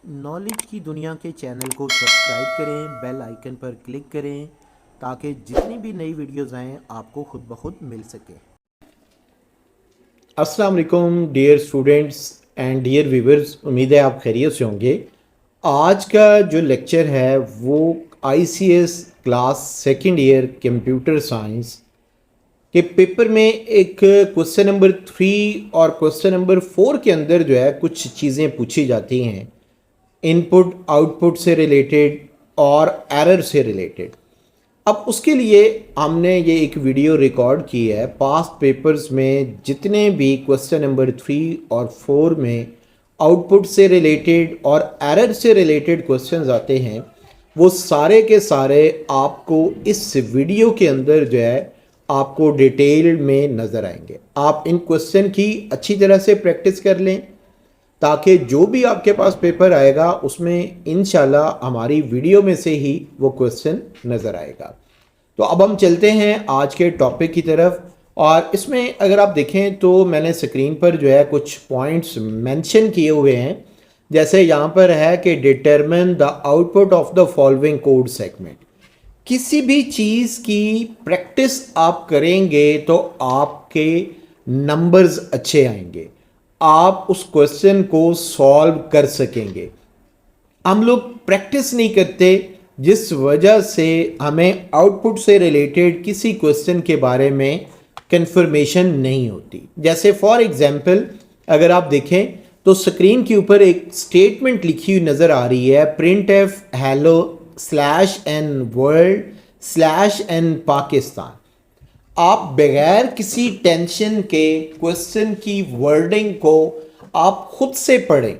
Knowledge की दुनिया के चैनल को सब्सक्राइब करें, बेल आइकन पर क्लिक करें ताकि जितनी भी नई वीडियोस आएँ आपको खुद ब खुद मिल सके। अस्सलाम वालेकुम dear students and dear viewers, उम्मीद है आप खैरियत से होंगे। आज का जो लेक्चर है वो ICS class second year computer science के पेपर में एक क्वेश्चन नंबर 3 और क्वेश्चन नंबर 4 के अंदर जो है कुछ चीज़ें पूछी जाती हैं, इनपुट आउटपुट से रिलेटेड और एरर से रिलेटेड। अब उसके लिए हमने ये एक वीडियो रिकॉर्ड की है। पास्ट पेपर्स में जितने भी क्वेश्चन नंबर 3 और 4 में आउटपुट से रिलेटेड और एरर से रिलेटेड क्वेश्चंस आते हैं, वो सारे के सारे आपको इस वीडियो के अंदर जो है आपको डिटेल में नज़र आएंगे। आप इन क्वेश्चन की अच्छी तरह से प्रैक्टिस कर लें ताकि जो भी आपके पास पेपर आएगा उसमें इंशाल्लाह हमारी वीडियो में से ही वो क्वेश्चन नज़र आएगा। तो अब हम चलते हैं आज के टॉपिक की तरफ, और इसमें अगर आप देखें तो मैंने स्क्रीन पर जो है कुछ पॉइंट्स मेंशन किए हुए हैं। जैसे यहाँ पर है कि determine the output of the following code segment. किसी भी चीज़ की प्रैक्टिस आप करेंगे तो आपके नंबर्स अच्छे आएंगे, आप उस क्वेश्चन को सॉल्व कर सकेंगे। हम लोग प्रैक्टिस नहीं करते, जिस वजह से हमें आउटपुट से रिलेटेड किसी क्वेश्चन के बारे में कंफर्मेशन नहीं होती। जैसे फॉर एग्जांपल अगर आप देखें तो स्क्रीन के ऊपर एक स्टेटमेंट लिखी हुई नज़र आ रही है, print f hello slash n world slash n Pakistan. आप बगैर किसी टेंशन के क्वेश्चन की वर्डिंग को आप खुद से पढ़ें,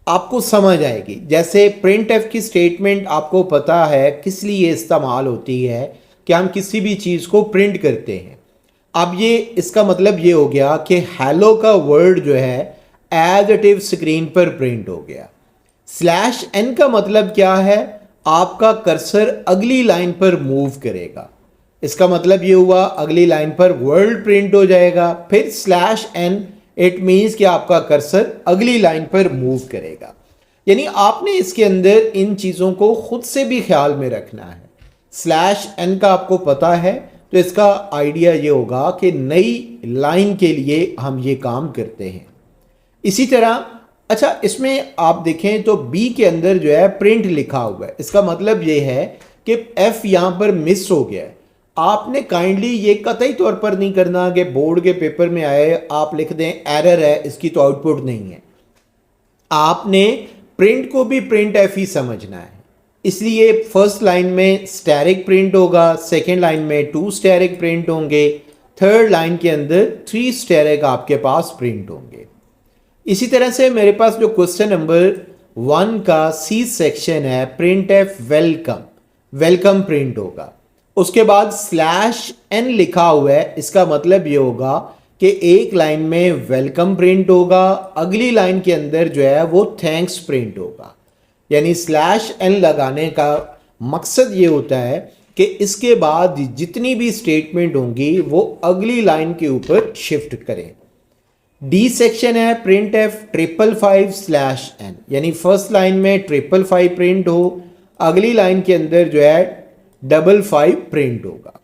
आपको समझ आएगी। जैसे प्रिंट एफ की स्टेटमेंट आपको पता है किस लिए इस्तेमाल होती है कि हम किसी भी चीज़ को प्रिंट करते हैं। अब ये इसका मतलब ये हो गया कि हेलो का वर्ड जो है एज इट इज स्क्रीन पर प्रिंट हो गया। स्लैश एन का मतलब क्या है, आपका कर्सर अगली लाइन पर मूव करेगा। इसका मतलब ये हुआ अगली लाइन पर वर्ल्ड प्रिंट हो जाएगा। फिर स्लैश एन इट मीन्स कि आपका कर्सर अगली लाइन पर मूव करेगा। यानी आपने इसके अंदर इन चीज़ों को खुद से भी ख्याल में रखना है। स्लैश एन का आपको पता है तो इसका आइडिया ये होगा कि नई लाइन के लिए हम ये काम करते हैं। इसी तरह अच्छा, इसमें आप देखें तो बी के अंदर जो है प्रिंट लिखा हुआ है। इसका मतलब ये है कि एफ यहाँ पर मिस हो गया है। आपने काइंडली ये कतई तौर पर नहीं करना कि बोर्ड के पेपर में आए आप लिख दें एरर है, इसकी तो आउटपुट नहीं है। आपने प्रिंट को भी प्रिंट एफ ही समझना है। इसलिए फर्स्ट लाइन में स्टैरिक प्रिंट होगा, सेकेंड लाइन में 2 स्टैरिक प्रिंट होंगे, थर्ड लाइन के अंदर 3 स्टैरिक आपके पास प्रिंट होंगे। इसी तरह से मेरे पास जो क्वेश्चन नंबर 1 का सी सेक्शन है, print F welcome, welcome print होगा। उसके बाद स्लैश एन लिखा हुआ है, इसका मतलब ये होगा कि एक लाइन में वेलकम प्रिंट होगा, अगली लाइन के अंदर जो है वो थैंक्स प्रिंट होगा। यानी स्लैश एन लगाने का मकसद ये होता है कि इसके बाद जितनी भी स्टेटमेंट होंगी वो अगली लाइन के ऊपर शिफ्ट करें। डी सेक्शन है प्रिंट एफ 555 स्लैश एन, यानी फर्स्ट लाइन में 555 प्रिंट हो, अगली लाइन के अंदर जो है 55 प्रिंट होगा।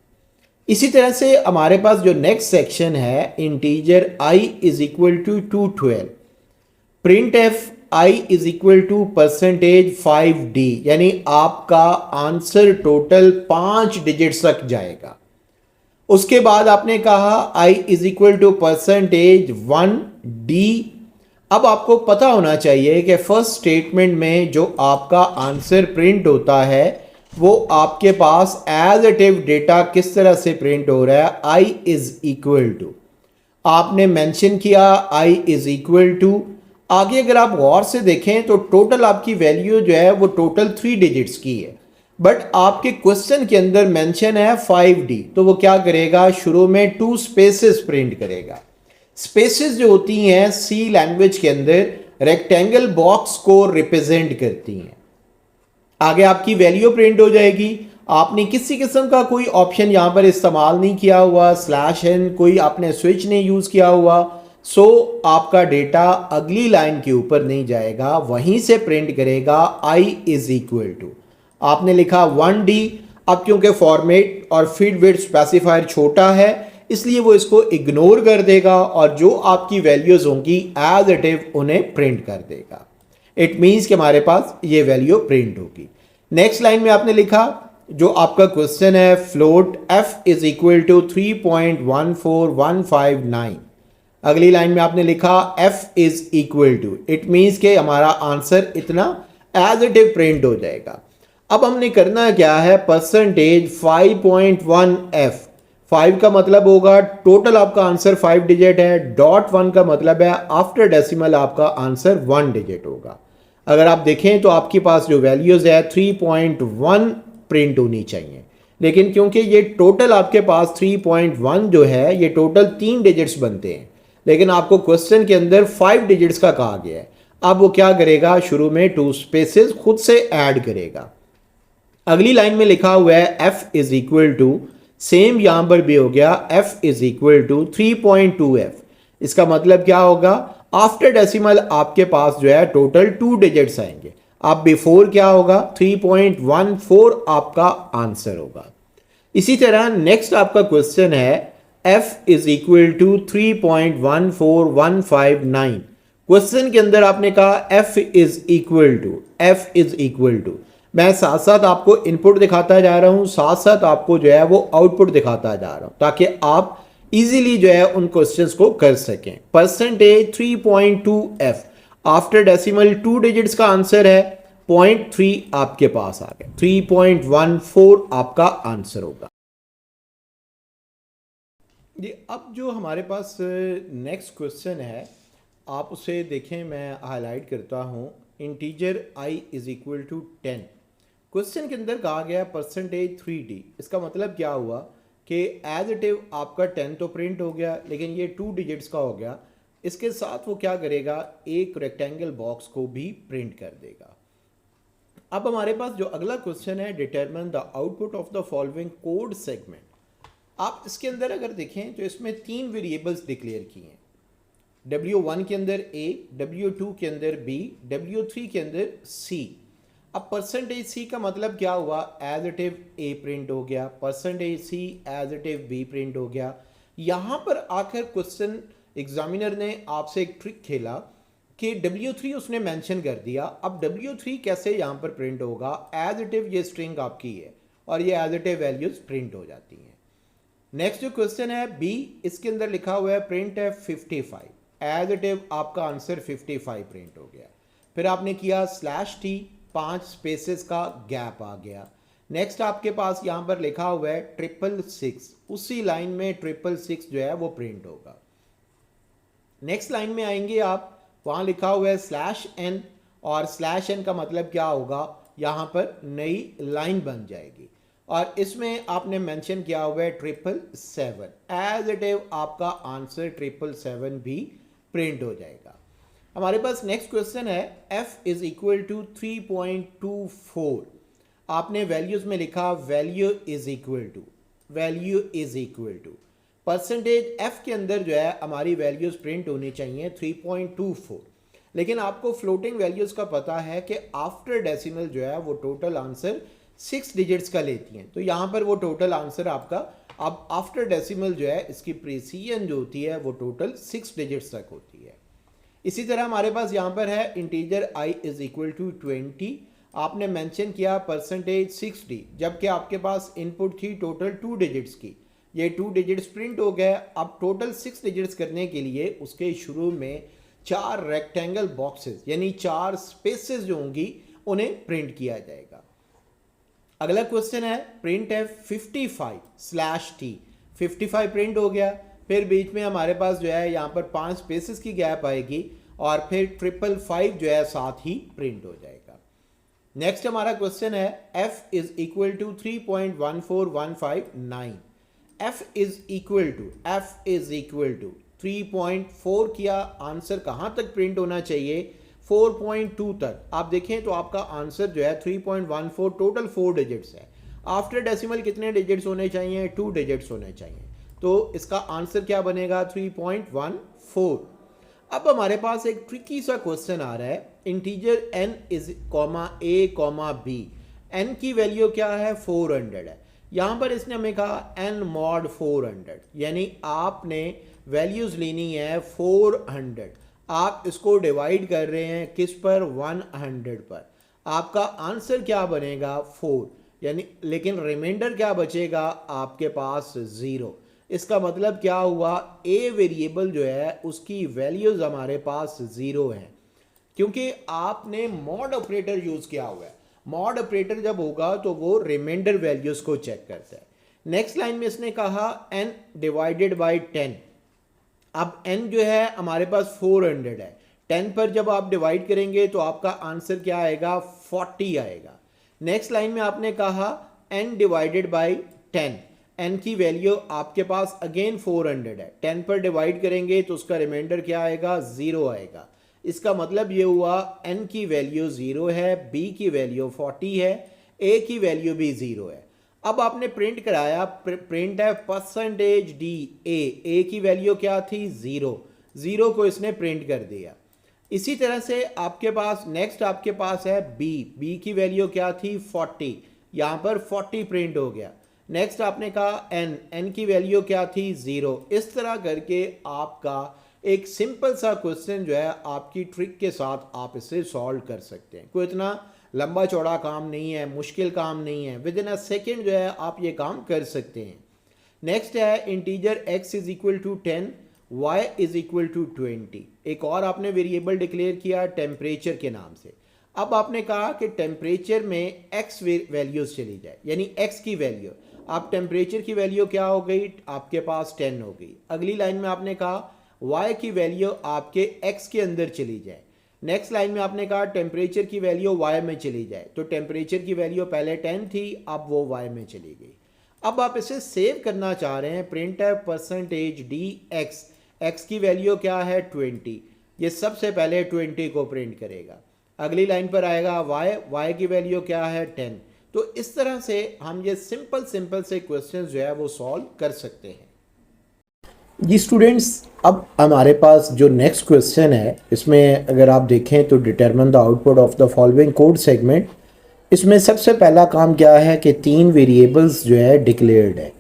इसी तरह से हमारे पास जो नेक्स्ट सेक्शन है integer i is equal to 212, print f i is equal to %5d, यानी आपका आंसर टोटल 5 डिजिट्स तक जाएगा। उसके बाद आपने कहा i is equal to %1d। अब आपको पता होना चाहिए कि फर्स्ट स्टेटमेंट में जो आपका आंसर प्रिंट होता है वो आपके पास एज इट इज डेटा किस तरह से प्रिंट हो रहा है, i इज इक्वल टू, आपने मेंशन किया i इज इक्वल टू। आगे अगर आप गौर से देखें तो टोटल आपकी वैल्यू जो है वो टोटल 3 डिजिट्स की है, बट आपके क्वेश्चन के अंदर मेंशन है 5d, तो वो क्या करेगा, शुरू में 2 स्पेसेस प्रिंट करेगा। स्पेसेस जो होती हैं सी लैंग्वेज के अंदर रेक्टेंगल बॉक्स को रिप्रेजेंट करती हैं। आगे आपकी वैल्यू प्रिंट हो जाएगी। आपने किसी किस्म का कोई ऑप्शन यहाँ पर इस्तेमाल नहीं किया हुआ, स्लैश एन कोई आपने स्विच नहीं यूज़ किया हुआ, सो आपका डेटा अगली लाइन के ऊपर नहीं जाएगा, वहीं से प्रिंट करेगा i इज इक्वल टू, आपने लिखा 1D। अब क्योंकि फॉर्मेट और फीड विड्थ स्पेसिफायर छोटा है इसलिए वो इसको इग्नोर कर देगा और जो आपकी वैल्यूज होंगी एज इट इज उन्हें प्रिंट कर देगा। इट मीन्स कि हमारे पास ये वैल्यू प्रिंट होगी। नेक्स्ट लाइन में आपने लिखा जो आपका क्वेश्चन है float f is equal to 3.14159। अगली लाइन में आपने लिखा f is equal to, it means के हमारा आंसर इतना एज इट इज प्रिंट हो जाएगा। अब हमने करना क्या है, परसेंटेज 5.1f, 5 का मतलब होगा टोटल आपका आंसर 5 डिजिट है, डॉट 1 का मतलब है आफ्टर डेसिमल आपका आंसर 1 डिजिट होगा। अगर आप देखें तो आपके पास जो वैल्यूज है 3.1 प्रिंट होनी चाहिए, लेकिन क्योंकि ये टोटल आपके पास 3.1 जो है ये टोटल 3 डिजिट्स बनते हैं, लेकिन आपको क्वेश्चन के अंदर 5 डिजिट्स का कहा गया है। अब वो क्या करेगा, शुरू में 2 स्पेसेस खुद से ऐड करेगा। अगली लाइन में लिखा हुआ है f is equal to, same यहां पर भी हो गया f is equal to 3.2f। इसका मतलब क्या होगा, आफ्टर डेसिमल आपके पास जो है टोटल 2 डिजिट्स आएंगे। अब बिफोर क्या होगा, 3.14 आपका आंसर होगा। इसी तरह नेक्स्ट आपका क्वेश्चन है f is equal to 3.14159। Question के अंदर आपने कहा f इज इक्वल टू, मैं साथ साथ आपको इनपुट दिखाता जा रहा हूं, साथ साथ आपको जो है वो आउटपुट दिखाता जा रहा हूं ताकि आप इजीली जो है उन क्वेश्चंस को कर सकें। Percentage 3.2f, after decimal 2 digits का आंसर है, 0.3 आपके पास आ गया, 3.14 आपका आंसर होगा। ये अब जो हमारे पास नेक्स्ट क्वेश्चन है आप उसे देखें, मैं हाईलाइट करता हूं। Integer i is equal to 10। Question के अंदर कहा गया परसेंटेज 3D। इसका मतलब क्या हुआ कि एज इट इज आपका 10 तो प्रिंट हो गया, लेकिन ये 2 डिजिट्स का हो गया। इसके साथ वो क्या करेगा, एक रेक्टेंगल बॉक्स को भी प्रिंट कर देगा। अब हमारे पास जो अगला क्वेश्चन है, determine the output of the following code segment. आप इसके अंदर अगर देखें तो इसमें 3 वेरिएबल्स डिक्लेयर किए हैं, W1 के अंदर A, W2 के अंदर B, W3 के अंदर C। अब परसेंटेज C का मतलब क्या हुआ, as it is A print हो गया, percentage C as it is B print हो गया। यहां पर आकर क्वेश्चन एग्जामिनर ने आपसे एक ट्रिक खेला कि W3 उसने मेंशन कर दिया। अब W3 कैसे यहां पर प्रिंट होगा, एज इट इज ये स्ट्रिंग आपकी है और ये as it is values print हो जाती हैं। नेक्स्ट जो क्वेश्चन है B, इसके अंदर लिखा हुआ है प्रिंट है 55, एज इट इज आपका आंसर 55 प्रिंट हो गया। फिर आपने किया /t, 5 स्पेसेस का गैप आ गया। नेक्स्ट आपके पास यहां पर लिखा हुआ है 666, उसी लाइन में 666 जो है वो प्रिंट होगा। नेक्स्ट लाइन में आएंगे आप, वहां लिखा हुआ है /n और /n का मतलब क्या होगा, यहां पर नई लाइन बन जाएगी और इसमें आपने मेंशन किया हुआ है 777, एज इट इज आपका आंसर 777 भी प्रिंट हो जाएगा। हमारे पास नेक्स्ट क्वेश्चन है f इज इक्वल टू 3.24। आपने वैल्यूज में लिखा value is equal to percentage f के अंदर जो है हमारी वैल्यूज प्रिंट होनी चाहिए 3.24, लेकिन आपको फ्लोटिंग वैल्यूज का पता है कि आफ्टर डेसिमल जो है वो टोटल आंसर 6 डिजिट्स का लेती हैं, तो यहाँ पर वो टोटल आंसर आपका अब आफ्टर डेसिमल जो है इसकी प्रिसीजन जो होती है वो टोटल 6 डिजिट्स तक होती है। इसी तरह हमारे पास यहाँ पर है integer i is equal to 20। आपने मेंशन किया परसेंटेज 60, जबकि आपके पास इनपुट थी टोटल 2 डिजिट्स की, ये 2 डिजिट्स प्रिंट हो गए। अब टोटल 6 डिजिट्स करने के लिए उसके शुरू में 4 रेक्टेंगल बॉक्सेस यानी 4 स्पेसेस जो होंगी उन्हें प्रिंट किया जाएगा। अगला क्वेश्चन है प्रिंट है 55/t, 55 प्रिंट हो गया। फिर बीच में हमारे पास जो है यहाँ पर 5 स्पेसेस की गैप आएगी और फिर 555 जो है साथ ही प्रिंट हो जाएगा। नेक्स्ट हमारा क्वेश्चन है f is equal to 3.14159। f is equal to 3.4 किया, आंसर कहाँ तक प्रिंट होना चाहिए, 4.2 तक। आप देखें तो आपका आंसर जो है 3.14, टोटल 4 डिजिट्स है। आफ्टर डेसिमल कितने डिजिट्स होने चाहिए, 2 डिजिट्स होने चाहिए, तो इसका आंसर क्या बनेगा 3.14। अब हमारे पास एक ट्रिकी सा क्वेश्चन आ रहा है, integer n is a, b, n की वैल्यू क्या है 400 है। यहाँ पर इसने हमें कहा n mod 400, यानी आपने वैल्यूज लेनी है 400, आप इसको डिवाइड कर रहे हैं किस पर 100 पर, आपका आंसर क्या बनेगा 4, यानी लेकिन रिमाइंडर क्या बचेगा आपके पास 0। इसका मतलब क्या हुआ, ए वेरिएबल जो है उसकी वैल्यूज हमारे पास 0 है, क्योंकि आपने मॉड ऑपरेटर यूज किया हुआ है। मॉड ऑपरेटर जब होगा तो वो रिमाइंडर वैल्यूज को चेक करता है। नेक्स्ट लाइन में इसने कहा n डिवाइडेड बाई 10। अब n जो है हमारे पास 400 है, 10 पर जब आप डिवाइड करेंगे तो आपका आंसर क्या आएगा 40 आएगा। नेक्स्ट लाइन में आपने कहा n डिवाइडेड बाई 10, n की वैल्यू आपके पास अगेन 400 है, 10 पर डिवाइड करेंगे तो उसका रिमाइंडर क्या आएगा 0 आएगा। इसका मतलब ये हुआ n की वैल्यू 0 है, b की वैल्यू 40 है, a की वैल्यू भी 0 है। अब आपने प्रिंट कराया, प्रिंट है परसेंटेज d a की वैल्यू क्या थी 0 को इसने प्रिंट कर दिया। इसी तरह से आपके पास नेक्स्ट आपके पास है b की वैल्यू क्या थी 40, यहाँ पर 40 प्रिंट हो गया। नेक्स्ट आपने कहा n की वैल्यू क्या थी 0। इस तरह करके आपका एक सिंपल सा क्वेश्चन जो है आपकी ट्रिक के साथ आप इसे सॉल्व कर सकते हैं। कोई इतना लंबा चौड़ा काम नहीं है, मुश्किल काम नहीं है, विद इन अ सेकेंड जो है आप ये काम कर सकते हैं। नेक्स्ट है integer x is equal to 10, y is equal to 20। एक और आपने वेरिएबल डिक्लेयर किया टेम्परेचर के नाम से। अब आपने कहा कि टेम्परेचर में x वैल्यूज चली जाए, यानी x की वैल्यू, आप टेम्परेचर की वैल्यू क्या हो गई आपके पास 10 हो गई। अगली लाइन में आपने कहा y की वैल्यू आपके x के अंदर चली जाए। नेक्स्ट लाइन में आपने कहा टेम्परेचर की वैल्यू y में चली जाए, तो टेम्परेचर की वैल्यू पहले 10 थी, अब वो y में चली गई। अब आप इसे सेव करना चाह रहे हैं, प्रिंट है परसेंटेज dx, x की वैल्यू क्या है 20, ये सबसे पहले 20 को प्रिंट करेगा। अगली लाइन पर आएगा y की वैल्यू क्या है 10। तो इस तरह से हम ये सिंपल से क्वेश्चन जो है वो सॉल्व कर सकते हैं। जी स्टूडेंट्स, अब हमारे पास जो नेक्स्ट क्वेश्चन है, इसमें अगर आप देखें तो determine the output of the following code segment. इसमें सबसे पहला काम क्या है कि 3 वेरिएबल्स जो है डिक्लेयर्ड है।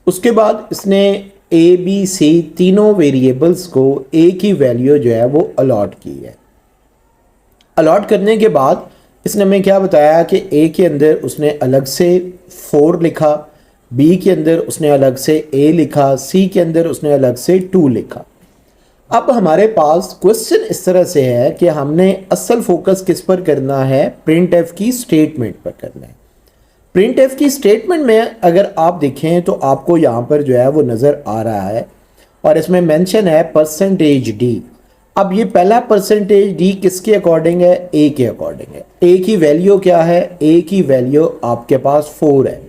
उसके बाद इसने a b c तीनों वेरिएबल्स को a की वैल्यू जो है वो अलॉट की है। अलॉट करने के बाद इसने हमें क्या बताया कि a के अंदर उसने अलग से 4 लिखा, b के अंदर उसने अलग से a लिखा, c के अंदर उसने अलग से 2 लिखा। अब हमारे पास क्वेश्चन इस तरह से है कि हमने असल फोकस किस पर करना है, प्रिंट एफ की स्टेटमेंट पर करना है। प्रिंट एफ की स्टेटमेंट में अगर आप देखें तो आपको यहाँ पर जो है वो नज़र आ रहा है और इसमें मेंशन है परसेंटेज डी। अब ये पहला परसेंटेज डी किसके अकॉर्डिंग है, ए के अकॉर्डिंग है। ए की वैल्यू क्या है, ए की वैल्यू आपके पास 4 है।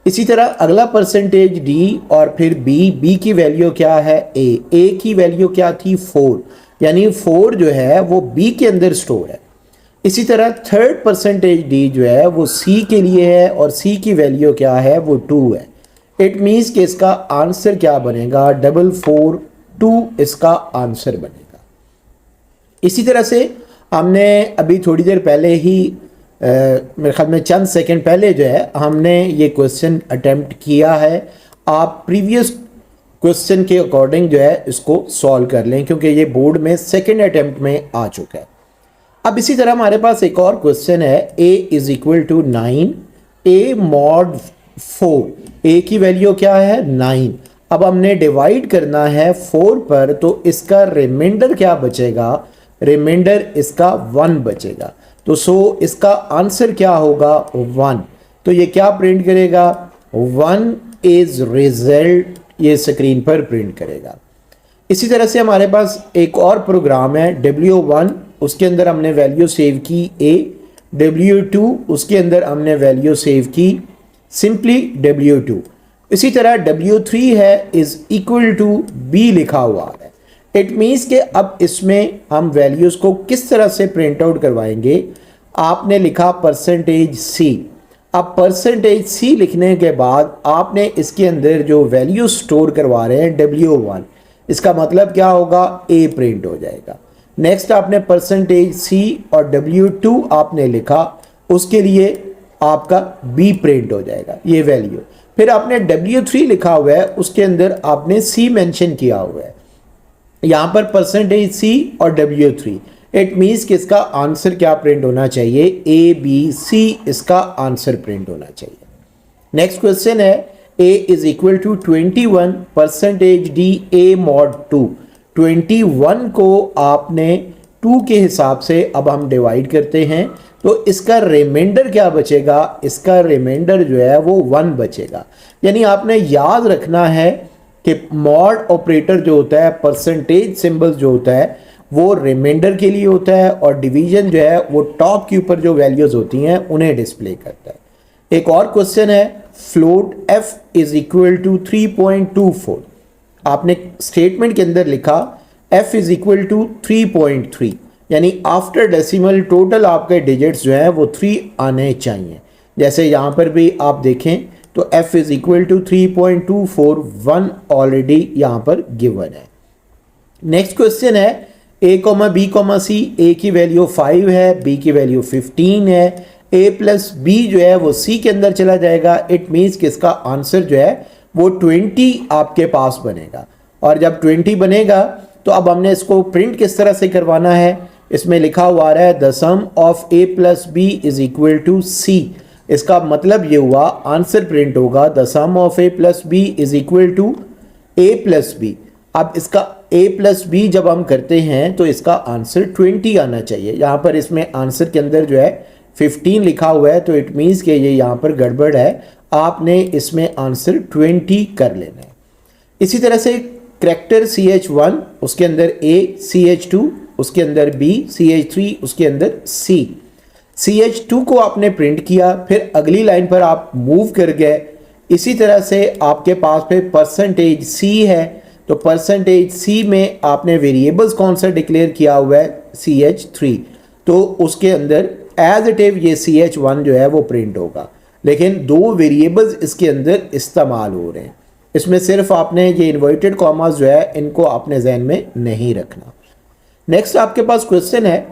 इसी तरह अगला परसेंटेज डी और फिर बी की वैल्यू क्या है ए की वैल्यू क्या थी 4, यानी 4 जो है वो बी के अंदर स्टोर है। इसी तरह थर्ड परसेंटेज डी जो है वो सी के लिए है और सी की वैल्यू क्या है वो 2 है। इट मीन्स कि इसका आंसर क्या बनेगा 442 इसका आंसर बनेगा। इसी तरह से हमने अभी थोड़ी देर पहले ही मेरे ख्याल में चंद सेकंड पहले जो है हमने ये क्वेश्चन अटेम्प्ट किया है। आप प्रीवियस क्वेश्चन के अकॉर्डिंग जो है इसको सॉल्व कर लें, क्योंकि ये बोर्ड में सेकंड अटेम्प्ट में आ चुका है। अब इसी तरह हमारे पास एक और क्वेश्चन है, a is equal to 9, a mod 4, a की वैल्यू क्या है 9। अब हमने डिवाइड करना है 4 पर, तो इसका रिमाइंडर क्या बचेगा, रिमाइंडर इसका 1 बचेगा। तो सो इसका आंसर क्या होगा 1। तो ये क्या प्रिंट करेगा 1 इज रिजल्ट, ये स्क्रीन पर प्रिंट करेगा। इसी तरह से हमारे पास एक और प्रोग्राम है W1, उसके अंदर हमने वैल्यू सेव की a, W2 उसके अंदर हमने वैल्यू सेव की सिंपली W2। इसी तरह W3 है इज इक्वल टू b लिखा हुआ है। इट मीन्स कि अब इसमें हम वैल्यूज़ को किस तरह से प्रिंट आउट करवाएंगे। आपने लिखा परसेंटेज c। अब परसेंटेज c लिखने के बाद आपने इसके अंदर जो वैल्यू स्टोर करवा रहे हैं W1, इसका मतलब क्या होगा, ए प्रिंट हो जाएगा। नेक्स्ट आपने परसेंटेज सी और W2 आपने लिखा, उसके लिए आपका बी प्रिंट हो जाएगा ये वैल्यू। फिर आपने W3 लिखा हुआ है, उसके अंदर आपने सी मेंशन किया हुआ है, यहाँ पर परसेंटेज सी और W3। इट मीन्स कि इसका आंसर क्या प्रिंट होना चाहिए, ABC इसका आंसर प्रिंट होना चाहिए। नेक्स्ट क्वेश्चन है A is equal to 21 percentage D A mod 2। 21 को आपने 2 के हिसाब से अब हम डिवाइड करते हैं, तो इसका रिमाइंडर क्या बचेगा, इसका रिमाइंडर जो है वो 1 बचेगा। यानी आपने याद रखना है कि मॉड ऑपरेटर जो होता है, परसेंटेज सिंबल जो होता है वो रिमाइंडर के लिए होता है, और डिवीजन जो है वो टॉप के ऊपर जो वैल्यूज होती हैं उन्हें डिस्प्ले करता है। एक और क्वेश्चन है, float f is equal to 3.24। आपने स्टेटमेंट के अंदर लिखा f इज इक्वल टू 3.3, यानी आफ्टर डेसिमल टोटल आपके डिजिट्स जो है वो 3 आने चाहिए। जैसे यहाँ पर भी आप देखें तो f is equal to 3.24, 1 already यहाँ पर गिवन है। नेक्स्ट क्वेश्चन है a, b, c, a की वैल्यू 5 है, b की वैल्यू 15 है, a प्लस b जो है वो c के अंदर चला जाएगा। इट मीन्स कि इसका आंसर जो है वो 20 आपके पास बनेगा। और जब 20 बनेगा तो अब हमने इसको प्रिंट किस तरह से करवाना है, इसमें लिखा हुआ आ रहा है the sum of a plus b is equal to c। इसका मतलब ये हुआ आंसर प्रिंट होगा the sum of a plus b is equal to a plus b। अब इसका a प्लस b जब हम करते हैं तो इसका आंसर 20 आना चाहिए। यहाँ पर इसमें आंसर के अंदर जो है 15 लिखा हुआ है, तो इट मीन्स कि ये यहाँ पर गड़बड़ है, आपने इसमें आंसर 20 कर लेना है। इसी तरह से करैक्टर CH1 उसके अंदर A, CH2 उसके अंदर B, CH3 उसके अंदर C। CH2 को आपने प्रिंट किया, फिर अगली लाइन पर आप मूव कर गए। इसी तरह से आपके पास फिर परसेंटेज C है, तो परसेंटेज C में आपने वेरिएबल्स कौन सा डिक्लेयर किया हुआ है, CH3, तो उसके अंदर एज इट इज ये CH1 जो है वो प्रिंट होगा। लेकिन 2 वेरिएबल्स इसके अंदर इस्तेमाल हो रहे हैं, इसमें सिर्फ आपने ये इन्वर्टेड कॉमास जो है इनको आपने जहन में नहीं रखना। नेक्स्ट आपके पास क्वेश्चन है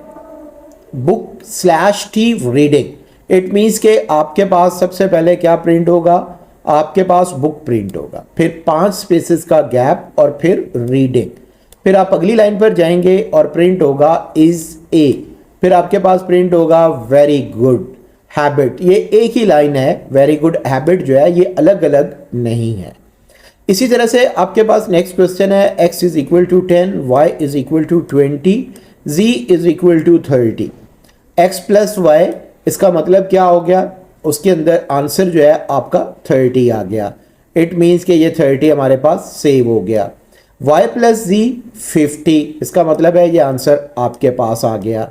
book/t रीडिंग। इट मीन्स के आपके पास सबसे पहले क्या प्रिंट होगा, आपके पास बुक प्रिंट होगा, फिर 5 स्पेसेस का गैप और फिर रीडिंग। फिर आप अगली लाइन पर जाएंगे और प्रिंट होगा इज ए, फिर आपके पास प्रिंट होगा वेरी गुड हैबिट। ये एक ही लाइन है, वेरी गुड हैबिट जो है ये अलग अलग नहीं है। इसी तरह से आपके पास नेक्स्ट क्वेश्चन है x is equal to 10, y is equal to 20, z is equal to 30। x plus y इसका मतलब क्या हो गया, उसके अंदर आंसर जो है आपका 30 आ गया। इट मीन्स कि ये 30 हमारे पास सेव हो गया। y प्लस z 50, इसका मतलब है ये आंसर आपके पास आ गया।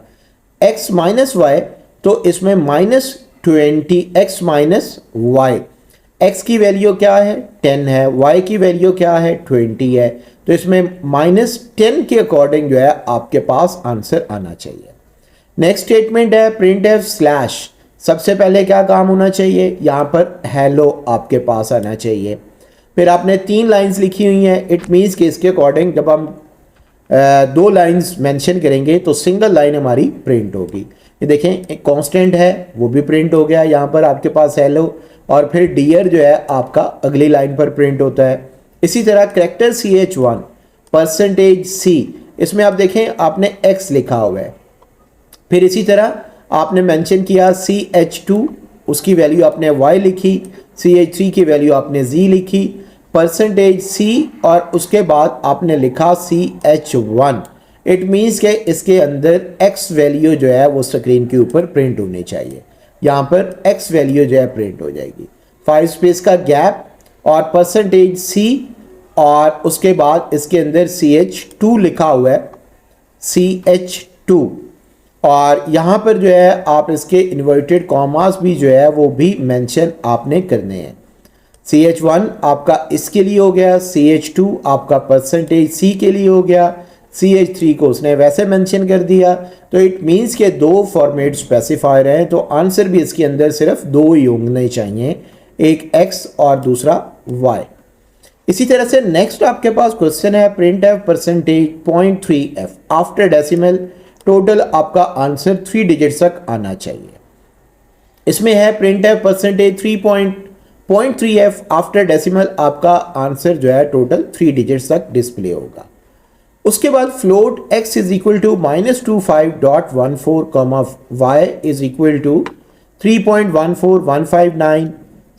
x माइनस वाई, तो इसमें -20 x माइनस वाई। x की वैल्यू क्या है 10 है, y की वैल्यू क्या है 20 है, तो इसमें -10 के अकॉर्डिंग जो है आपके पास आंसर आना चाहिए। नेक्स्ट स्टेटमेंट है प्रिंट एफ स्लैश। सबसे पहले क्या काम होना चाहिए, यहाँ पर हेलो आपके पास आना चाहिए। फिर आपने 3 लाइंस लिखी हुई हैं, इट मीन्स कि इसके अकॉर्डिंग जब हम 2 लाइंस मेंशन करेंगे तो सिंगल लाइन हमारी प्रिंट होगी। ये देखें एक कांस्टेंट है वो भी प्रिंट हो गया, यहाँ पर आपके पास हेलो, और फिर डियर जो है आपका अगली लाइन पर प्रिंट होता है। इसी तरह करैक्टर CH1 परसेंटेज C, इसमें आप देखें आपने x लिखा हुआ है। फिर इसी तरह आपने मेंशन किया CH2, उसकी वैल्यू आपने y लिखी, CH3 की वैल्यू आपने z लिखी, परसेंटेज C और उसके बाद आपने लिखा CH1। इट मीन्स के इसके अंदर x वैल्यू जो है वो स्क्रीन के ऊपर प्रिंट होनी चाहिए। यहाँ पर x वैल्यू जो है प्रिंट हो जाएगी। 5 स्पेस का गैप और परसेंटेज C और उसके बाद इसके अंदर CH2 लिखा हुआ है, CH2, और यहाँ पर जो है आप इसके इन्वर्टेड कॉमास भी जो है वो भी मेंशन आपने करने हैं। CH1 आपका इसके लिए हो गया, CH2 आपका परसेंटेज C के लिए हो गया, CH3 को उसने वैसे मेंशन कर दिया। तो इट मीन्स के 2 फॉर्मेट स्पेसिफायर हैं, तो आंसर भी इसके अंदर सिर्फ 2 ही होने चाहिए, एक x और दूसरा y। इसी तरह से नेक्स्ट आपके पास क्वेश्चन है print F percentage 0.3f after decimal, total आपका आंसर 3 डिजिट्स तक आना चाहिए। इसमें है print F percentage 3.3f after decimal, आपका आंसर जो है टोटल 3 डिजिट्स तक डिस्प्ले होगा। उसके बाद float x is equal to -25.14 comma y is equal to 3.14159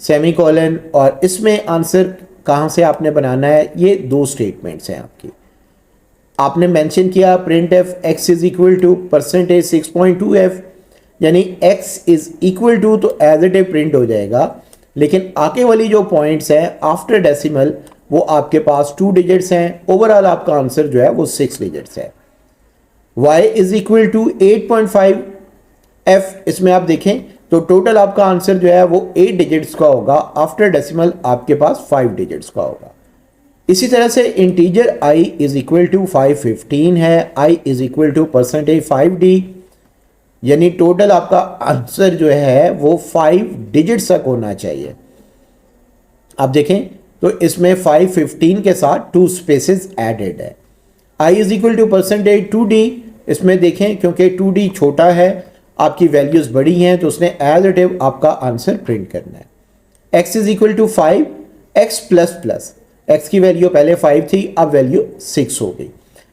semicolon, और इसमें आंसर कहाँ से आपने बनाना है, ये दो स्टेटमेंट्स हैं आपकी। आपने मेंशन किया print f x is equal to percentage 6.2f, यानी x इज इक्वल टू तो एज इट ए प्रिंट हो जाएगा, लेकिन आगे वाली जो पॉइंट्स हैं आफ्टर डेसिमल वो आपके पास 2 डिजिट्स हैं। ओवरऑल आपका आंसर जो है वो 6 डिजिट्स है। y is equal to 8.5f, इसमें आप देखें तो टोटल आपका आंसर जो है वो 8 डिजिट्स का होगा, आफ्टर डेसिमल आपके पास 5 डिजिट्स का होगा। इसी तरह से integer i is equal to 515 है, i is equal to percentage 5d, यानी टोटल आपका आंसर जो है वो 5 डिजिट्स तक होना चाहिए। आप देखें तो इसमें 515 के साथ 2 स्पेसेस एडेड है। i is equal to percentage 2d, इसमें देखें क्योंकि 2d छोटा है, आपकी वैल्यूज बड़ी हैं, तो उसने एज इट इज आपका आंसर प्रिंट करना है। x is equal to 5, x plus plus, x की वैल्यू पहले 5 थी, अब वैल्यू 6 हो गई।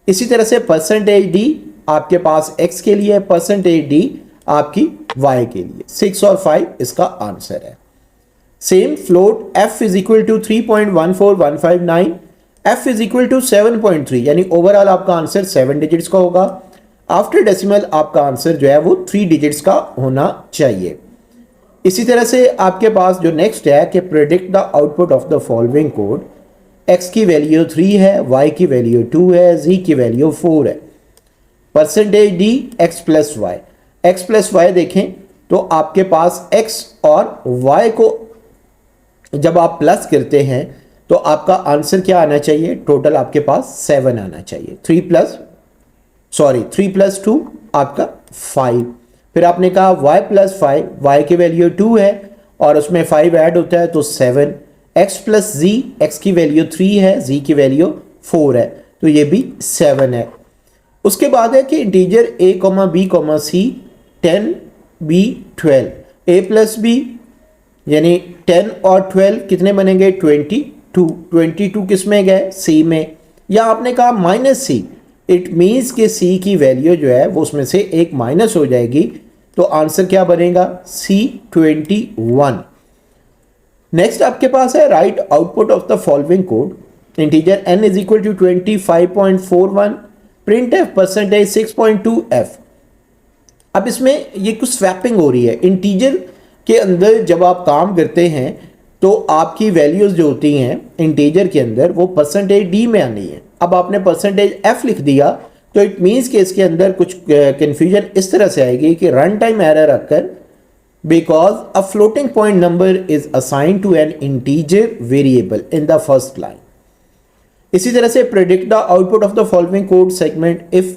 इसी तरह से परसेंटेज d आपके पास x के लिए, परसेंटेज d आपकी y के लिए, 6 और 5 इसका आंसर है। Same float f is equal to 3.14159, f is equal to 7.3, यानी ओवरऑल आपका आंसर 7 डिजिट्स का होगा। आफ्टर डेसिमल आपका आंसर जो है वो 3 डिजिट्स का होना चाहिए। इसी तरह से आपके पास जो नेक्स्ट है कि predict the output of the following code, x की वैल्यू 3 है, y की वैल्यू 2 है, z की वैल्यू 4 है। Percentage d x plus y, x plus y देखें तो आपके पास x और y को जब आप प्लस करते हैं तो आपका आंसर क्या आना चाहिए, टोटल आपके पास 7 आना चाहिए। 3 प्लस 2 आपका 5, फिर आपने कहा y प्लस 5, y की वैल्यू 2 है और उसमें 5 ऐड होता है तो 7, x प्लस z, x की वैल्यू 3 है, z की वैल्यू 4 है, तो ये भी 7 है। उसके बाद है कि integer a, b, c 10 b 12, a plus b यानी 10 और 12 कितने बनेंगे 22 किस में गए, c में, या आपने कहा माइनस c, इट मीन्स कि c की वैल्यू जो है वो उसमें से एक माइनस हो जाएगी, तो आंसर क्या बनेगा C21। नेक्स्ट आपके पास है write output of the following code, integer n is equal to 25.41, print F percentage 6.2f। अब इसमें ये कुछ स्वैपिंग हो रही है। इंटीजर के अंदर जब आप काम करते हैं तो आपकी वैल्यूज जो होती हैं इंटीजर के अंदर वो परसेंटेज d में आनी है। अब आपने परसेंटेज f लिख दिया तो इट मीन्स कि इसके अंदर कुछ कंफ्यूजन इस तरह से आएगी कि रन टाइम एरर रखकर, because a floating point number is assigned to an integer variable in the first line. इसी तरह से predict the output of the following code segment if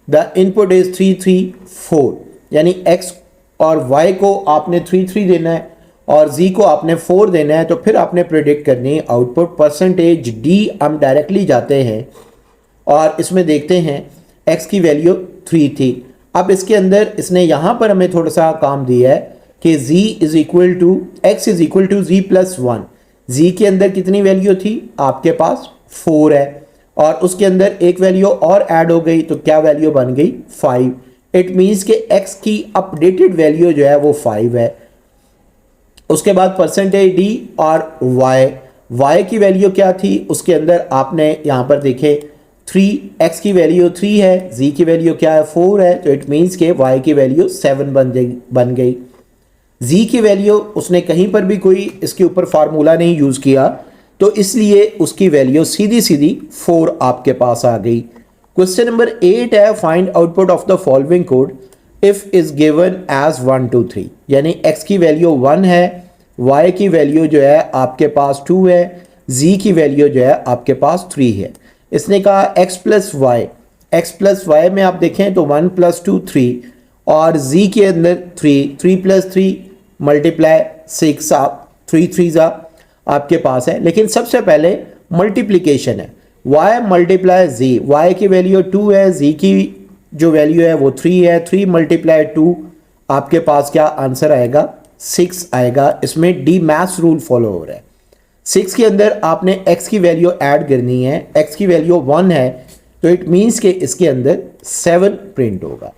the input is 3 3 4, यानी x और y को आपने 3 3 देना है और z को आपने 4 देना है, तो फिर आपने प्रेडिक्ट करनी है आउटपुट परसेंटेज d। हम डायरेक्टली जाते हैं और इसमें देखते हैं x की वैल्यू 3 थी। अब इसके अंदर इसने यहाँ पर हमें थोड़ा सा काम दिया है कि z is equal to x is equal to z plus 1। z के अंदर कितनी वैल्यू थी, आपके पास 4 है और उसके अंदर एक वैल्यू और ऐड हो गई, तो क्या वैल्यू बन गई 5। इट मीन्स कि x की अपडेटेड वैल्यू जो है वो 5 है। उसके बाद परसेंटेज d और y की वैल्यू क्या थी, उसके अंदर आपने यहाँ पर देखे 3, x की वैल्यू 3 है, z की वैल्यू क्या है 4 है, तो इट मीन्स के y की वैल्यू 7 बन गई। z की वैल्यू उसने कहीं पर भी कोई इसके ऊपर फार्मूला नहीं यूज़ किया, तो इसलिए उसकी वैल्यू सीधी सीधी 4 आपके पास आ गई। क्वेश्चन नंबर 8 है find output of the following code if is given as 1 2 3, यानी x की वैल्यू 1 है, y की वैल्यू जो है आपके पास 2 है, z की वैल्यू जो है आपके पास 3 है। इसने कहा x प्लस वाई में आप देखें तो 1 प्लस 2 3 और z के अंदर 3 प्लस 3 मल्टीप्लाई 6, आप 3 3 आपके पास है। लेकिन सबसे पहले मल्टीप्लीकेशन है, y मल्टीप्लाई z, y की वैल्यू 2 है, z की जो वैल्यू है वो 3 है, 3 मल्टीप्लाई 2 आपके पास क्या आंसर आएगा 6 आएगा। इसमें डी मैथ्स रूल फॉलो हो रहा है। 6 के अंदर आपने x की वैल्यू ऐड करनी है, x की वैल्यू 1 है तो इट मीन्स के इसके अंदर 7 प्रिंट होगा।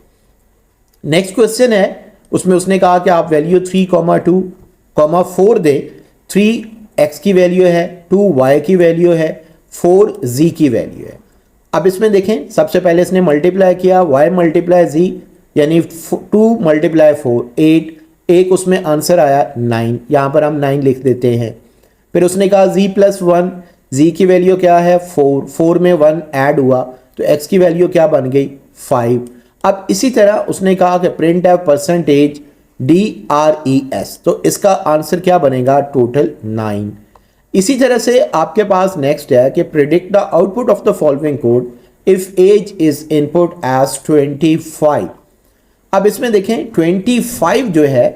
नेक्स्ट क्वेश्चन है, उसमें उसने कहा कि आप वैल्यू 3,2,4 दें। 3 x की वैल्यू है, 2 y की वैल्यू है, 4 z की वैल्यू है। अब इसमें देखें, सबसे पहले इसने मल्टीप्लाई किया, y मल्टीप्लाई z यानी 2 मल्टीप्लाई 4 8, एक उसमें आंसर आया 9, यहां पर हम 9 लिख देते हैं। फिर उसने कहा z प्लस 1, z की वैल्यू क्या है 4, 4 में 1 ऐड हुआ तो x की वैल्यू क्या बन गई 5। अब इसी तरह उसने कहा कि प्रिंट है परसेंटेज DRES, तो इसका आंसर क्या बनेगा टोटल 9। इसी तरह से आपके पास नेक्स्ट है कि predict the output of the following code if age is input as 25। अब इसमें देखें 25 जो है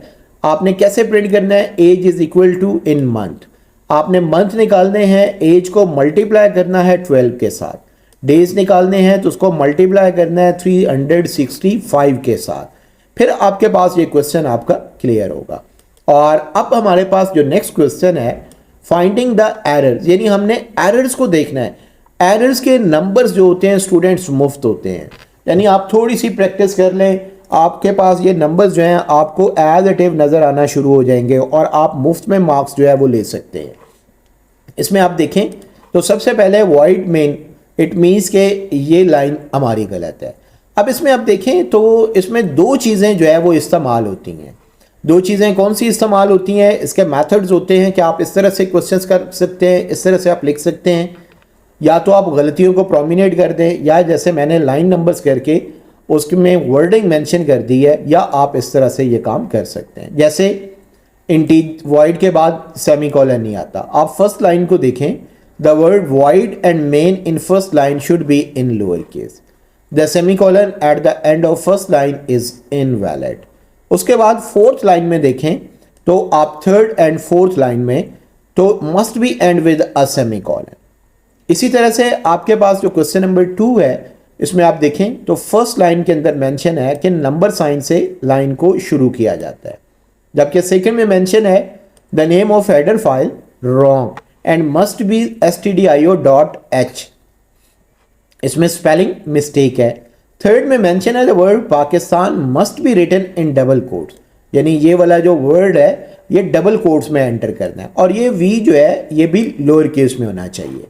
आपने कैसे प्रिंट करना है, age is equal to in month, आपने मंथ निकालने हैं, एज को मल्टीप्लाई करना है 12 के साथ, डेज निकालने हैं तो उसको मल्टीप्लाई करना है 365 के साथ, फिर आपके पास ये क्वेश्चन आपका क्लियर होगा। और अब हमारे पास जो नेक्स्ट क्वेश्चन है फाइंडिंग द एरर्स, यानी हमने एरर्स को देखना है। एरर्स के नंबर्स जो होते हैं स्टूडेंट्स मुफ्त होते हैं, यानी आप थोड़ी सी प्रैक्टिस कर लें, आपके पास ये नंबर्स जो हैं आपको एज इट इज नज़र आना शुरू हो जाएंगे और आप मुफ्त में मार्क्स जो है वो ले सकते हैं। इसमें आप देखें तो सबसे पहले वॉइड मेन, इट मीन्स के ये लाइन हमारी गलत है। अब इसमें आप देखें तो इसमें दो चीज़ें जो है वो इस्तेमाल होती हैं। दो चीज़ें कौन सी इस्तेमाल होती हैं, इसके मेथड्स होते हैं कि आप इस तरह से क्वेश्चंस कर सकते हैं, इस तरह से आप लिख सकते हैं, या तो आप गलतियों को प्रोमिनेट कर दें, या जैसे मैंने लाइन नंबर्स करके उसमें वर्डिंग मेंशन कर दी है, या आप इस तरह से ये काम कर सकते हैं। जैसे इंटीज वॉइड के बाद सेमीकोलन नहीं आता, आप फर्स्ट लाइन को देखें, the word void and main in first line should be in lower case, the semicolon at the end of first line is invalid. उसके बाद फोर्थ लाइन में देखें तो आप थर्ड एंड फोर्थ लाइन में तो must be end with a semicolon. इसी तरह से आपके पास जो क्वेश्चन नंबर 2 है, इसमें आप देखें तो फर्स्ट लाइन के अंदर मेंशन है कि नंबर साइन से लाइन को शुरू किया जाता है, जबकि सेकंड में मेंशन है the name of header file wrong and must be stdio.h, इसमें स्पेलिंग मिस्टेक है। थर्ड में मेंशन है the word Pakistan must be written in double quotes, यानी ये वाला जो वर्ड है ये डबल कोट्स में एंटर करना है, और ये वी जो है ये भी लोअर केस में होना चाहिए।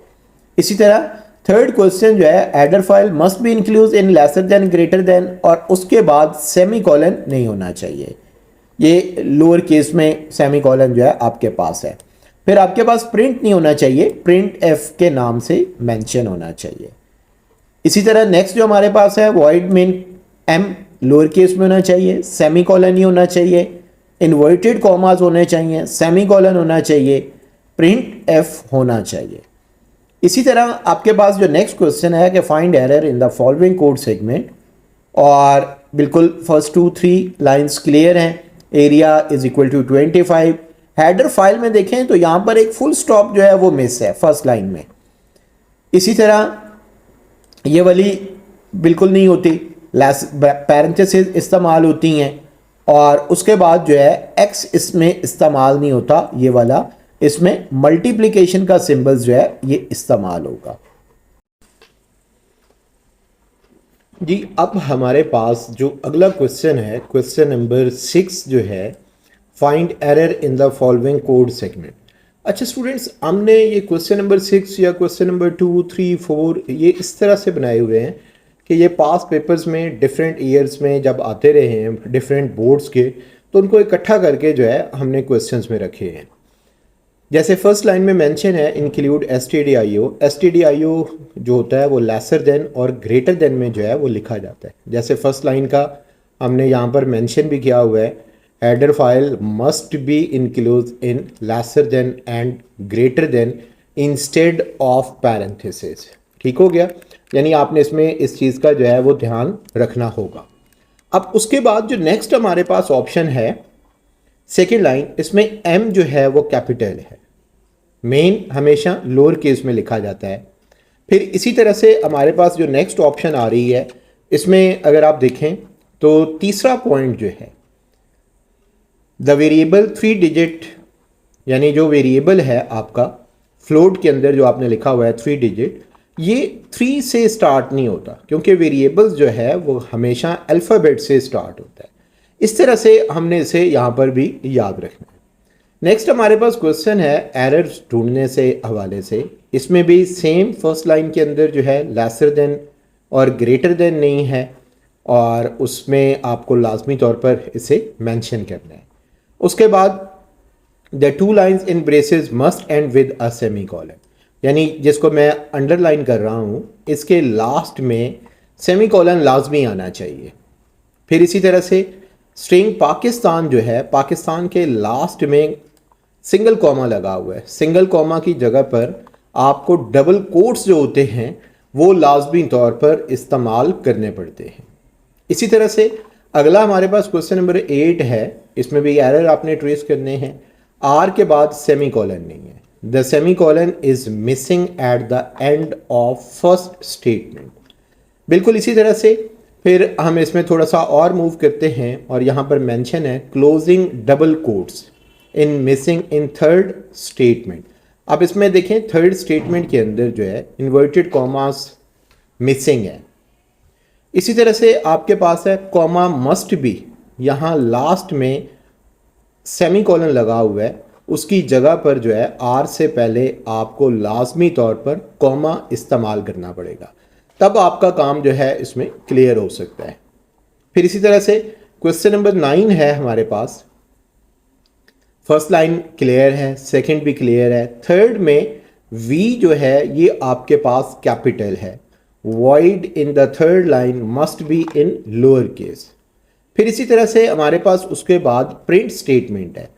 इसी तरह थर्ड क्वेश्चन जो है header file must be include in lesser than greater than, और उसके बाद सेमीकोलन नहीं होना चाहिए, ये लोअर केस में सेमीकोलन जो है आपके पास है। फिर आपके पास प्रिंट नहीं होना चाहिए, प्रिंट एफ के नाम से मेंशन होना चाहिए। इसी तरह नेक्स्ट जो हमारे पास है void main M lower case में होना चाहिए, सेमीकोलन नहीं होना चाहिए, इन्वर्टेड कॉमास होने चाहिए, सेमीकोलन होना चाहिए, प्रिंट एफ होना चाहिए। इसी तरह आपके पास जो नेक्स्ट क्वेश्चन है कि find error in the following code segment, और बिल्कुल फर्स्ट 2-3 लाइंस क्लियर हैं। Area is equal to 25। Header file में देखें तो यहाँ पर एक फुल स्टॉप जो है वो मिस है फर्स्ट लाइन में। इसी तरह ये वाली बिल्कुल नहीं होती, पैरेंथेसिस इस्तेमाल होती हैं, और उसके बाद जो है एक्स इसमें इस्तेमाल नहीं होता, ये वाला इसमें मल्टीप्लिकेशन का सिंबल्स जो है ये इस्तेमाल होगा। जी अब हमारे पास जो अगला क्वेश्चन है, क्वेश्चन नंबर 6 जो है find error in the following code segment. अच्छा स्टूडेंट्स, हमने ये क्वेश्चन नंबर 6 या क्वेश्चन नंबर 2, 3, 4 ये इस तरह से बनाए हुए हैं कि ये पास पेपर्स में डिफरेंट ईयर्स में जब आते रहे हैं डिफरेंट बोर्ड्स के, तो उनको इकट्ठा करके जो है हमने क्वेश्चंस में रखे हैं। जैसे फर्स्ट लाइन में मेंशन है इंक्लूड stdio, stdio जो होता है वो लेसर देन और ग्रेटर देन में जो है वो लिखा जाता है। जैसे फर्स्ट लाइन का हमने यहाँ पर मेंशन भी किया हुआ है, header file must be include in lesser than and greater than instead of parenthesis. ठीक हो गया, यानी आपने इसमें इस चीज़ का जो है वो ध्यान रखना होगा। अब उसके बाद जो नेक्स्ट हमारे पास ऑप्शन है सेकेंड लाइन, इसमें m जो है वो कैपिटल है, मेन हमेशा लोअर केस में लिखा जाता है। फिर इसी तरह से हमारे पास जो नेक्स्ट ऑप्शन आ रही है, इसमें अगर आप देखें तो तीसरा पॉइंट जो है, द वेरिएबल 3 डिजिट, यानी जो वेरिएबल है आपका फ्लोट के अंदर जो आपने लिखा हुआ है 3 डिजिट, ये 3 से स्टार्ट नहीं होता, क्योंकि वेरिएबल्स जो है वो हमेशा अल्फ़ाबेट से स्टार्ट होता है। इस तरह से हमने इसे यहाँ पर भी याद रखना है। नेक्स्ट हमारे पास क्वेश्चन है एरर्स ढूंढने से हवाले से। इसमें भी सेम फर्स्ट लाइन के अंदर जो है लेसर देन और ग्रेटर देन नहीं है, और उसमें आपको लाजमी तौर पर इसे मेंशन करना है। उसके बाद the 2 lines in braces must and with a semi colon, यानी जिसको मैं अंडरलाइन कर रहा हूँ, इसके लास्ट में सेमी कॉलन लाजमी आना चाहिए। फिर इसी तरह से स्ट्रिंग पाकिस्तान जो है, पाकिस्तान के लास्ट में सिंगल कॉमा लगा हुआ है। सिंगल कॉमा की जगह पर आपको डबल कोट्स जो होते हैं वो लाजमी तौर पर इस्तेमाल करने पड़ते हैं। इसी तरह से अगला हमारे पास क्वेश्चन नंबर 8 है। इसमें भी एरर आपने ट्रेस करने हैं। आर के बाद सेमी कॉलन नहीं है। The semi colon is missing at the end of first statement. बिल्कुल इसी तरह से फिर हम इसमें थोड़ा सा और मूव करते हैं, और यहाँ पर मेंशन है closing double quotes in missing in third statement. अब इसमें देखें थर्ड स्टेटमेंट के अंदर जो है इन्वर्टेड कॉमास मिसिंग है। इसी तरह से आपके पास है कॉमा मस्ट बी, यहाँ लास्ट में सेमी कॉलन लगा हुआ है, उसकी जगह पर जो है आर से पहले आपको लाजमी तौर पर कॉमा इस्तेमाल करना पड़ेगा, तब आपका काम जो है इसमें क्लियर हो सकता है। फिर इसी तरह से क्वेश्चन नंबर 9 है हमारे पास। फर्स्ट लाइन क्लियर है, सेकंड भी क्लियर है, थर्ड में वी जो है ये आपके पास कैपिटल है। Void in the third line must be in lower case. फिर इसी तरह से हमारे पास उसके बाद प्रिंट स्टेटमेंट है।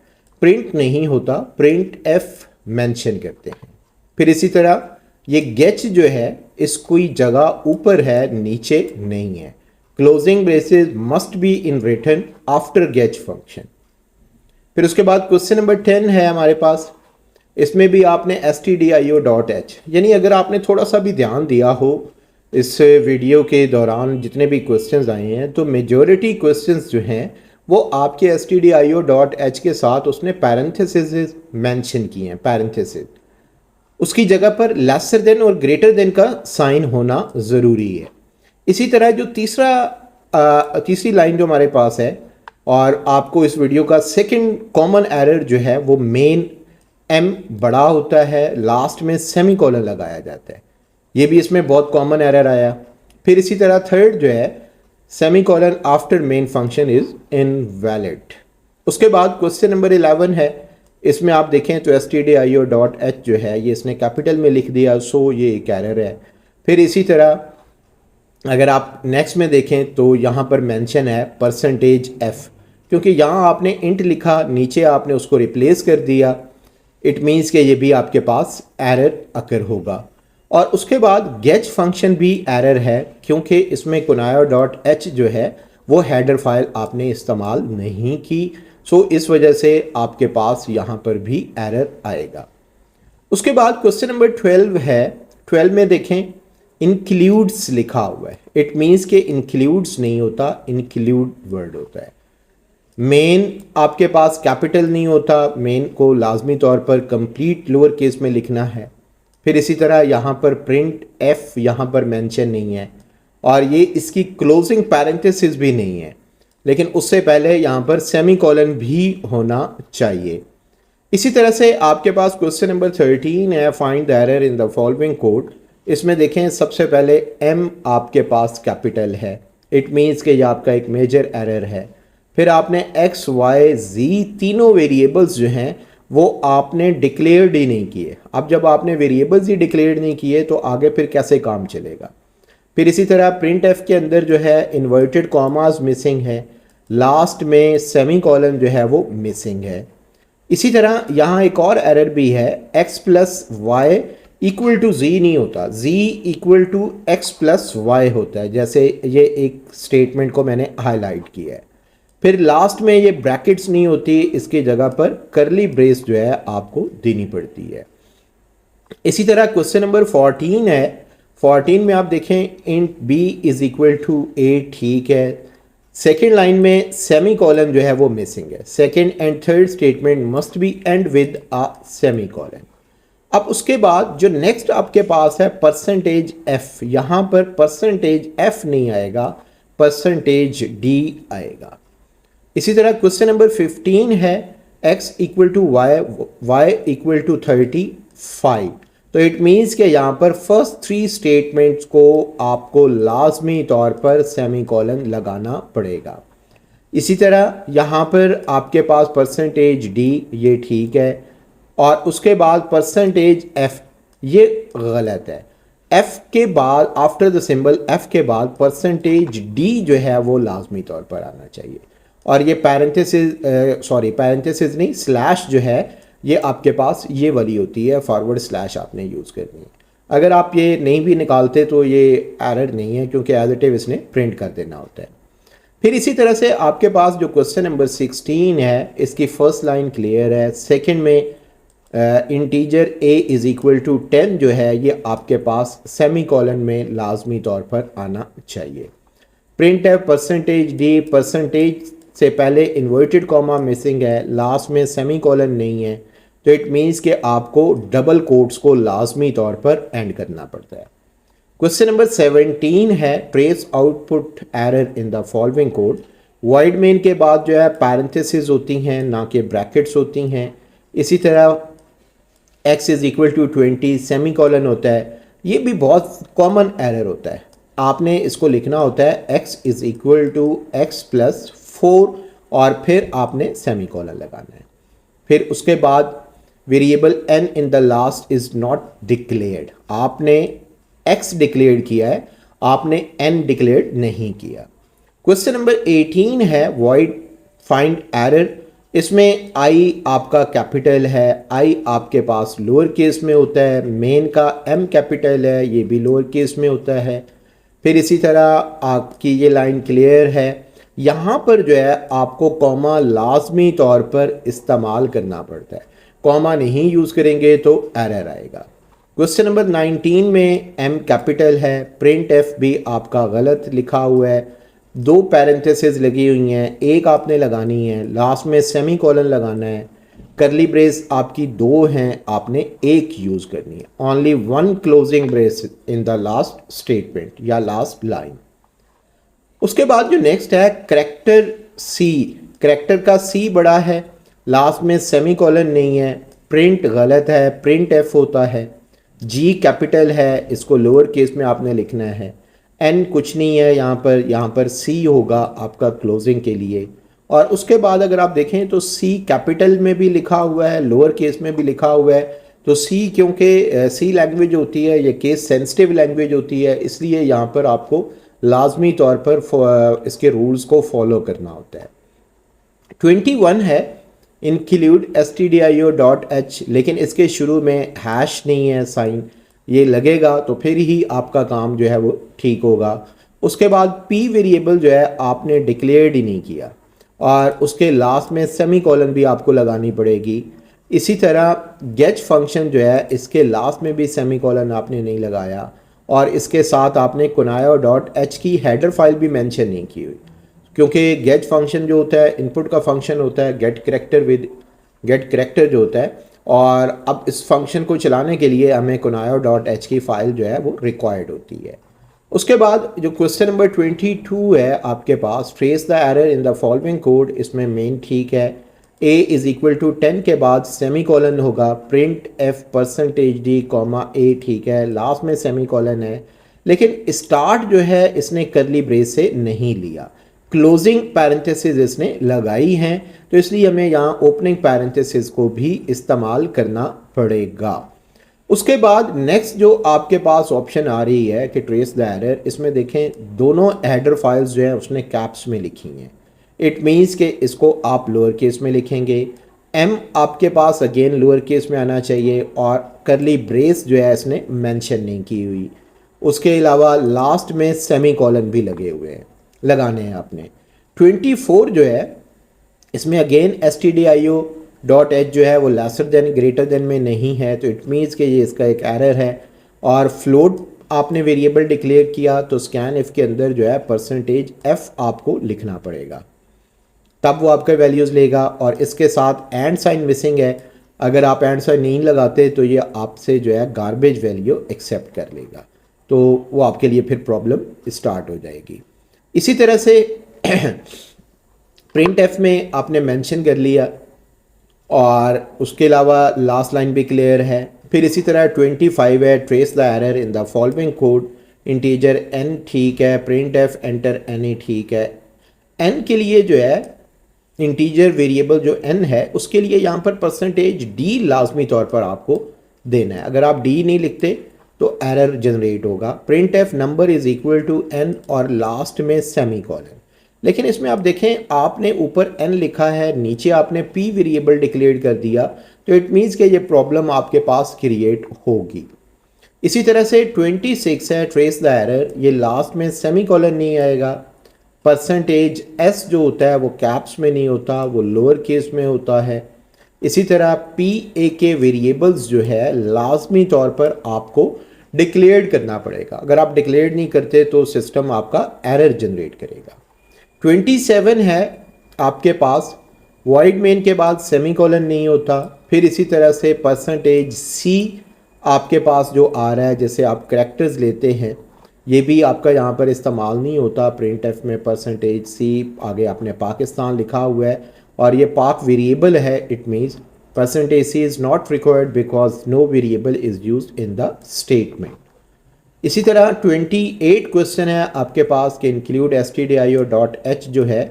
प्रिंट नहीं होता, प्रिंट एफ मेंशन करते हैं। फिर इसी तरह ये गेच जो है इस कोई जगह ऊपर है, नीचे नहीं है। Closing braces must be in written after each function. फिर उसके बाद क्वेश्चन नंबर 10 है हमारे पास। इसमें भी आपने stdio.h, यानी अगर आपने थोड़ा सा भी ध्यान दिया हो इस वीडियो के दौरान जितने भी क्वेश्चंस आए हैं, तो मेजॉरिटी क्वेश्चंस जो हैं वो आपके stdio.h के साथ उसने पैरेंथेसिस मेंशन किए हैं। पैरेंथेसिस उसकी जगह पर लेसर देन और ग्रेटर देन का साइन होना ज़रूरी है। इसी तरह जो तीसरी लाइन जो हमारे पास है, और आपको इस वीडियो का सेकंड कॉमन एरर जो है वो मेन एम बड़ा होता है, लास्ट में सेमी कॉलन लगाया जाता है। ये भी इसमें बहुत कॉमन एरर आया। फिर इसी तरह थर्ड जो है semi colon after main function is invalid. उसके बाद क्वेश्चन नंबर 11 है। इसमें आप देखें तो stdio.h जो है ये इसने कैपिटल में लिख दिया, सो ये एक एरर है। फिर इसी तरह अगर आप नेक्स्ट में देखें तो यहाँ पर मेंशन है %f, क्योंकि यहाँ आपने इंट लिखा, नीचे आपने उसको रिप्लेस कर दिया। इट मीन्स कि ये भी आपके पास एरर अकर होगा। और उसके बाद गेच फंक्शन भी एरर है, क्योंकि इसमें kunayo.h जो है वो हेडर फाइल आपने इस्तेमाल नहीं की, सो इस वजह से आपके पास यहाँ पर भी एरर आएगा। उसके बाद क्वेश्चन नंबर 12 है। 12 में देखें इंक्लूड्स लिखा हुआ है। इट मीन्स के इंक्लूड्स नहीं होता, इंक्लूड वर्ड होता है। मेन आपके पास कैपिटल नहीं होता, मेन को लाजमी तौर पर कंप्लीट लोअर केस में लिखना है। फिर इसी तरह यहाँ पर प्रिंट एफ यहाँ पर मेंशन नहीं है, और ये इसकी क्लोजिंग पैरेंथेसिस भी नहीं है, लेकिन उससे पहले यहाँ पर सेमी कॉलन भी होना चाहिए। इसी तरह से आपके पास क्वेश्चन नंबर 13 है, find the error in the following code. इसमें देखें सबसे पहले एम आपके पास कैपिटल है, इट मीन्स कि ये आपका एक मेजर एरर है। फिर आपने एक्स वाई जी तीनों वेरिएबल्स जो हैं वो आपने डिक्लेयर्ड ही नहीं किए। अब जब आपने वेरिएबल्स ही डिक्लेयर नहीं किए तो आगे फिर कैसे काम चलेगा। फिर इसी तरह प्रिंट एफ के अंदर जो है इन्वर्टेड कॉमास मिसिंग है, लास्ट में सेमी कॉलन जो है वो मिसिंग है। इसी तरह यहाँ एक और एरर भी है, x plus Y equal to Z नहीं होता, z equal to X plus Y होता है, जैसे ये एक स्टेटमेंट को मैंने हाईलाइट किया है। फिर लास्ट में ये ब्रैकेट्स नहीं होती, इसकी जगह पर करली ब्रेस जो है आपको देनी पड़ती है। इसी तरह क्वेश्चन नंबर 14 है। 14 में आप देखें int B is equal to A, ठीक है। सेकेंड लाइन में सेमी कॉलन जो है वो मिसिंग है। Second and third statement must be end with a semicolon. अब उसके बाद जो नेक्स्ट आपके पास है परसेंटेज एफ, यहाँ पर परसेंटेज एफ नहीं आएगा, परसेंटेज डी आएगा। इसी तरह क्वेश्चन नंबर 15 है x equal to y, y equal to 35। तो इट मीन्स कि यहाँ पर फर्स्ट थ्री स्टेटमेंट्स को आपको लाजमी तौर पर सेमी कॉलन लगाना पड़ेगा। इसी तरह यहाँ पर आपके पास परसेंटेज डी, ये ठीक है, और उसके बाद परसेंटेज एफ, ये गलत है। एफ के बाद आफ्टर द सिंबल एफ के बाद परसेंटेज डी जो है वो लाजमी तौर पर आना चाहिए। और ये पैरेंथेसिस नहीं, स्लैश जो है ये आपके पास ये वाली होती है, फॉरवर्ड स्लैश आपने यूज़ करनी है। अगर आप ये नहीं भी निकालते तो ये एरर नहीं है, क्योंकि एज इट इज इसने प्रिंट कर देना होता है। फिर इसी तरह से आपके पास जो क्वेश्चन नंबर 16 है, इसकी फर्स्ट लाइन क्लियर है। सेकंड में integer a is equal to 10 जो है ये आपके पास सेमी कॉलन में लाजमी तौर पर आना चाहिए। प्रिंट है परसेंटेज डी, परसेंटेज से पहले इन्वर्टेड कॉमा मिसिंग है, लास्ट में सेमी कॉलन नहीं है, तो इट मीन्स कि आपको डबल कोट्स को लाजमी तौर पर एंड करना पड़ता है। क्वेश्चन नंबर 17 है trace output error in the following code. Wide main के बाद जो है पैरेंथेसिस होती हैं, ना कि ब्रैकेट्स होती हैं। इसी तरह x is equal to 20 semicolon होता है, ये भी बहुत कॉमन एरर होता है। आपने इसको लिखना होता है x is equal to x plus 4 और फिर आपने सेमी कॉलन लगाना है। फिर उसके बाद variable n in the last is not declared, आपने x डिक्लेयर किया है, आपने n डिक्लेयर नहीं किया। क्वेश्चन नंबर 18 है वॉइड फाइंड एरर। इसमें i आपका कैपिटल है, i आपके पास लोअर केस में होता है, मेन का m कैपिटल है, ये भी लोअर केस में होता है। फिर इसी तरह आपकी ये लाइन क्लियर है। यहाँ पर जो है आपको कॉमा लाजमी तौर पर इस्तेमाल करना पड़ता है, कॉमा नहीं यूज़ करेंगे तो एरर आएगा। क्वेश्चन नंबर 19 में m कैपिटल है, प्रिंट एफ भी आपका गलत लिखा हुआ है, दो पैरेंथेसिस लगी हुई हैं, एक आपने लगानी है, लास्ट में सेमी कॉलन लगाना है, करली ब्रेस आपकी दो हैं, आपने एक यूज़ करनी है। Only one closing brace in the last statement या लास्ट लाइन। उसके बाद जो नेक्स्ट है करैक्टर सी, करैक्टर का सी बड़ा है, लास्ट में सेमी कॉलन नहीं है, प्रिंट गलत है, प्रिंट एफ होता है, जी कैपिटल है, इसको लोअर केस में आपने लिखना है, एन कुछ नहीं है यहाँ पर सी होगा आपका क्लोजिंग के लिए। और उसके बाद अगर आप देखें तो सी कैपिटल में भी लिखा हुआ है, लोअर केस में भी लिखा हुआ है। तो सी, क्योंकि सी लैंग्वेज होती है, ये केस सेंसिटिव लैंग्वेज होती है, इसलिए यहाँ पर आपको लाजमी तौर पर इसके रूल्स को फॉलो करना होता है। 21 है इंक्लूड stdio.h, लेकिन इसके शुरू में हैश नहीं है साइन, ये लगेगा तो फिर ही आपका काम जो है वो ठीक होगा। उसके बाद p वेरिएबल जो है आपने डिक्लेयर्ड ही नहीं किया, और उसके लास्ट में सेमी कॉलन भी आपको लगानी पड़ेगी। इसी तरह गेट फंक्शन जो है इसके लास्ट में भी सेमी कॉलन आपने नहीं लगाया, और इसके साथ आपने kunayo.h की हेडर फाइल भी मेंशन नहीं की हुई, क्योंकि गेट फंक्शन जो होता है इनपुट का फंक्शन होता है, गेट करैक्टर जो होता है, और अब इस फंक्शन को चलाने के लिए हमें kunayo.h की फ़ाइल जो है वो रिक्वायर्ड होती है। उसके बाद जो क्वेश्चन नंबर 22 है आपके पास trace the error in the following code, इसमें मेन ठीक है, a इज़ इक्वल टू 10 के बाद सेमी कॉलन होगा, print F percentage D comma a ठीक है, लास्ट में सेमी कॉलन है, लेकिन स्टार्ट जो है इसने करली ब्रेस से नहीं लिया, क्लोजिंग पैरेंथेसिस इसने लगाई हैं, तो इसलिए हमें यहाँ ओपनिंग पैरेंथेसिस को भी इस्तेमाल करना पड़ेगा। उसके बाद नेक्स्ट जो आपके पास ऑप्शन आ रही है कि ट्रेस द एरर, इसमें देखें दोनों हेडर फाइल्स जो है उसने कैप्स में लिखी हैं। इट मीन्स कि इसको आप लोअर केस में लिखेंगे, m आपके पास अगेन लोअर केस में आना चाहिए, और करली ब्रेस जो है इसने मेंशन नहीं की हुई। उसके अलावा लास्ट में सेमी कॉलन भी लगे हुए हैं, लगाने हैं आपने। 24 जो है इसमें अगेन stdio डॉट एच जो है वो लेसर देन ग्रेटर देन में नहीं है, तो इट मीन्स कि ये इसका एक एरर है। और फ्लोट आपने वेरिएबल डिक्लेयर किया तो स्कैन इफ के अंदर जो है परसेंटेज एफ आपको लिखना पड़ेगा, तब वो आपका वैल्यूज़ लेगा। और इसके साथ एंड साइन मिसिंग है, अगर आप एंड साइन नहीं लगाते तो ये आपसे जो है गार्बेज वैल्यू एक्सेप्ट कर लेगा, तो वो आपके लिए फिर प्रॉब्लम स्टार्ट हो जाएगी। इसी तरह से प्रिंट एफ में आपने मेंशन कर लिया और उसके अलावा लास्ट लाइन भी क्लियर है। फिर इसी तरह 25 है, trace the error in the following code, integer n ठीक है, प्रिंट एफ एंटर एनी ठीक है। एन के लिए जो है इंटीजर वेरिएबल जो एन है उसके लिए यहाँ पर परसेंटेज डी लाजमी तौर पर आपको देना है, अगर आप डी नहीं लिखते तो एरर जनरेट होगा। Print f number is equal to n और लास्ट में सेमी कॉलन। लेकिन इसमें आप देखें आपने ऊपर एन लिखा है, नीचे आपने पी वेरिएबल डिक्लेयर कर दिया, तो इट मीन्स कि ये प्रॉब्लम आपके पास क्रिएट होगी। इसी तरह से 26 है, ट्रेस द एरर, ये लास्ट में सेमी कॉलन नहीं आएगा। परसेंटेज एस जो होता है वो कैप्स में नहीं होता, वो लोअर केस में होता है। इसी तरह पी ए के वेरिएबल्स जो है लाजमी तौर पर आपको डिक्लेयर करना पड़ेगा, अगर आप डिक्लेयर नहीं करते तो सिस्टम आपका एरर जनरेट करेगा। 27 है आपके पास, वॉइड मेन के बाद सेमी कॉलन नहीं होता। फिर इसी तरह से परसेंटेज सी आपके पास जो आ रहा है, जैसे आप करैक्टर्स लेते हैं, ये भी आपका यहाँ पर इस्तेमाल नहीं होता। प्रिंट एफ में परसेंटेज सी आगे आपने पाकिस्तान लिखा हुआ है और ये पाक वेरिएबल है, it means percentage c is not required because no variable is used in the statement. इसी तरह 28 क्वेश्चन है आपके पास कि इंक्लूड stdio.h जो है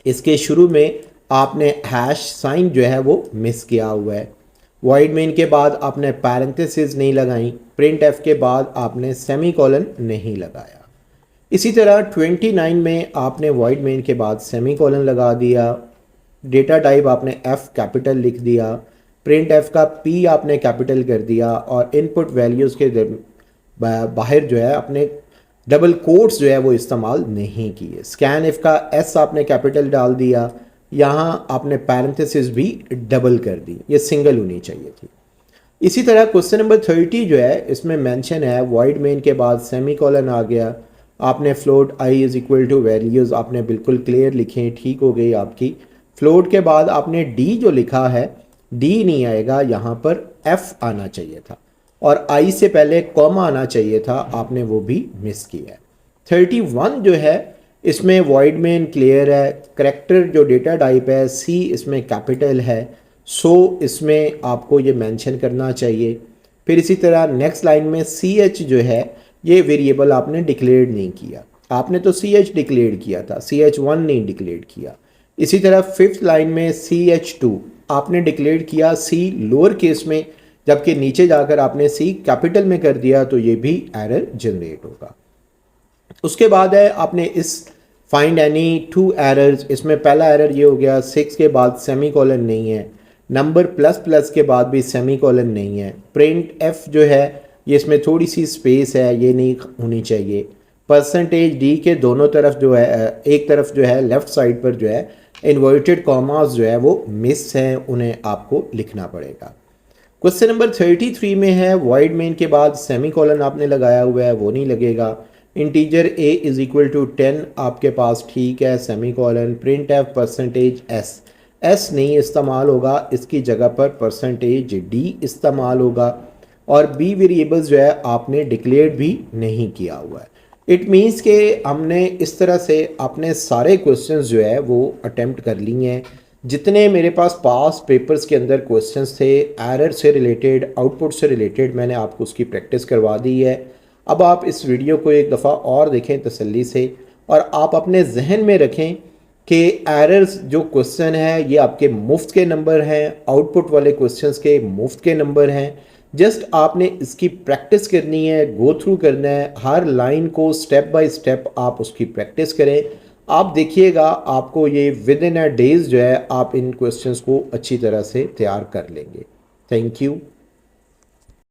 इसके शुरू में आपने हैश साइन जो है वो मिस किया हुआ है। वॉइड मेन के बाद आपने पैरेंथेसिस नहीं लगाई, प्रिंट एफ के बाद आपने सेमी कॉलन नहीं लगाया। इसी तरह 29 में आपने वॉइड मेन के बाद सेमी कॉलन लगा दिया, डेटा टाइप आपने एफ कैपिटल लिख दिया, प्रिंट एफ का पी आपने कैपिटल कर दिया और इनपुट वैल्यूज़ के बाहर जो है अपने डबल कोट्स जो है वो इस्तेमाल नहीं किए। स्कैन इफ का एस आपने कैपिटल डाल दिया, यहाँ आपने पैरेंथेसिस भी डबल कर दी, ये सिंगल होनी चाहिए थी। इसी तरह क्वेश्चन नंबर 30 जो है इसमें मेंशन है वॉइड मेन के बाद सेमी कॉलन आ गया, आपने float I is equal two values आपने बिल्कुल क्लियर लिखे, ठीक हो गई आपकी। फ्लोट के बाद आपने डी जो लिखा है, डी नहीं आएगा, यहाँ पर एफ आना चाहिए था और आई से पहले कॉमा आना चाहिए था, आपने वो भी मिस किया है। 31 जो है इसमें वॉइड मेन क्लियर है, करैक्टर जो डेटा टाइप है सी इसमें कैपिटल है, सो इसमें आपको ये मेंशन करना चाहिए। फिर इसी तरह नेक्स्ट लाइन में सी एच जो है ये वेरिएबल आपने डिक्लेयर नहीं किया, आपने तो सी एच डिक्लेयर किया था, सी एच 1 नहीं डिक्लेयर किया। इसी तरह 5th लाइन में सी एच 2 आपने डिक्लेयर किया सी लोअर केस में, जबकि नीचे जाकर आपने सी कैपिटल में कर दिया, तो ये भी एरर जनरेट होगा। उसके बाद है आपने इस फाइंड एनी 2 एरर्स, इसमें पहला एरर ये हो गया 6 के बाद सेमी कॉलन नहीं है, नंबर प्लस प्लस के बाद भी सेमी कॉलन नहीं है, प्रिंट एफ जो है ये इसमें थोड़ी सी स्पेस है, ये नहीं होनी चाहिए। परसेंटेज डी के दोनों तरफ जो है, एक तरफ जो है लेफ़्ट साइड पर जो है इन्वर्टेड कॉमास जो है वो मिस हैं, उन्हें आपको लिखना पड़ेगा। क्वेश्चन नंबर 33 में है वॉइड मेन के बाद सेमी कॉलन आपने लगाया हुआ है, वो नहीं लगेगा। Integer a is equal to 10 आपके पास ठीक है, semicolon. Print F percentage s, s नहीं इस्तेमाल होगा, इसकी जगह पर परसेंटेज डी इस्तेमाल होगा। और बी वेरिएबल्स जो है आपने डिक्लेयर भी नहीं किया हुआ है। इट मीन्स के हमने इस तरह से अपने सारे क्वेश्चंस जो है वो अटेम्प्ट कर लिए हैं। जितने मेरे पास पास पेपर्स के अंदर क्वेश्चंस थे एरर से रिलेटेड, आउटपुट से रिलेटेड, मैंने आपको उसकी प्रैक्टिस करवा दी है। अब आप इस वीडियो को एक दफ़ा और देखें तसल्ली से, और आप अपने जहन में रखें कि एरर्स जो क्वेश्चन है ये आपके मुफ्त के नंबर हैं, आउटपुट वाले क्वेश्चंस के मुफ्त के नंबर हैं। जस्ट आपने इसकी प्रैक्टिस करनी है, गो थ्रू करना है, हर लाइन को स्टेप बाय स्टेप आप उसकी प्रैक्टिस करें। आप देखिएगा आपको ये विद इन अ डेज़ जो है आप इन क्वेश्चंस को अच्छी तरह से तैयार कर लेंगे। Thank you.